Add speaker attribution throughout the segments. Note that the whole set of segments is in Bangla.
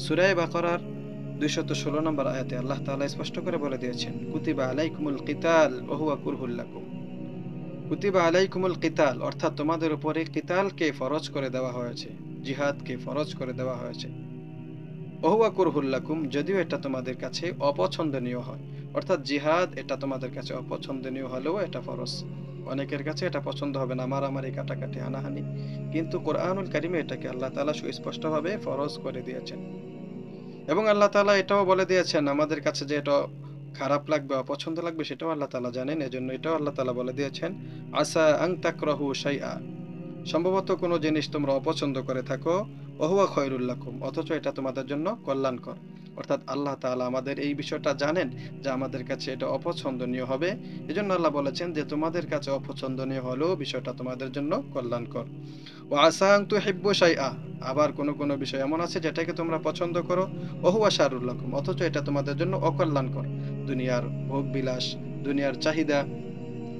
Speaker 1: সূরা বাকারার 216 নম্বর আয়াতে আল্লাহ তাআলা স্পষ্ট করে বলে দিয়েছেন, কুতিবা আলাইকুমুল কিতাল ওয়া হুয়া কুরহুল লাকুম। কুতিবা আলাইকুমুল কিতাল অর্থাৎ তোমাদের উপরে কিতালকে ফরজ করে দেওয়া হয়েছে, জিহাদকে ফরজ করে দেওয়া হয়েছে। ওয়া হুয়া কুরহুল লাকুম, যদিও এটা তোমাদের কাছে অপছন্দনীয় হয়। অর্থাৎ জিহাদ এটা তোমাদের কাছে অপছন্দনীয় হলেও এটা ফরজ। অনেকের কাছে এটা পছন্দ হবে না, মারামারি, কাটাকাটি, হানাহানি। কিন্তু কোরআনুল কারিমে এটাকে আল্লাহ তাআলা সুস্পষ্টভাবে ফরজ করে দিয়েছেন। এবং আল্লাহ তাআলা এটাও বলে দিয়েছেন আমাদের কাছে যে এটা খারাপ লাগবে, অপছন্দ লাগবে সেটাও আল্লাহ তাআলা জানেন। এজন্য এটাও আল্লাহ তাআলা বলে দিয়েছেন, আসা আন তাকরাহু শাইআ, সম্ভবত কোনো জিনিস তোমরা অপছন্দ করে থাকো, ওহুয়া খয়রুল লাকুম, অথচ এটা তোমাদের জন্য কল্যাণকর। অর্থাৎ আল্লাহ তাআলা আমাদের এই বিষয়টা জানেন যে আমাদের কাছে এটা অপছন্দনীয় হবে। এজন্য আল্লাহ বলেছেন যে তোমাদের কাছে অপছন্দনীয় হলেও বিষয়টা তোমাদের জন্য কল্যাণকর। ওয়া আসা আন তুহিব্বু শাইআ, আবার কোনো বিষয় এমন আছে যেটাকে তোমরা পছন্দ করো, ওহুয়া শাররুল লাকুম, অথচ এটা তোমাদের জন্য অকল্যাণকর। দুনিয়ার ভোগ বিলাস, দুনিয়ার চাহিদা,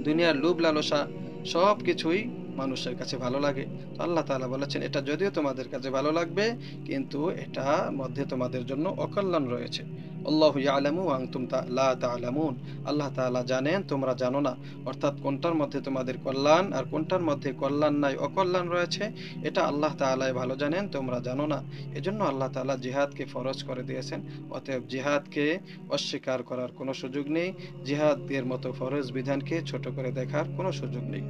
Speaker 1: দুনিয়ার লোভ লালসা সবকিছুই মানুষের কাছে ভালো লাগে। তো আল্লাহ তাআলা বলেছেন এটা যদিও তোমাদের কাছে ভালো লাগবে, কিন্তু এটার মধ্যে তোমাদের জন্য অকল্যাণ রয়েছে। আল্লাহু ইয়ালামু ওয়া আনতুম লা তা'লামুন, আল্লাহ তাআলা জানেন তোমরা জানো না। অর্থাৎ কোনটার মধ্যে তোমাদের কল্যাণ আর কোনটার মধ্যে কল্যাণ নাই, অকল্যাণ রয়েছে, এটা আল্লাহ তাআলাই ভালো জানেন, তোমরা জানো না। এজন্য আল্লাহ তাআলা জিহাদকে ফরজ করে দিয়েছেন। অতএব জিহাদকে অস্বীকার করার কোনো সুযোগ নেই। জিহাদের মতো ফরজ বিধানকে ছোট করে দেখার কোনো সুযোগ নেই।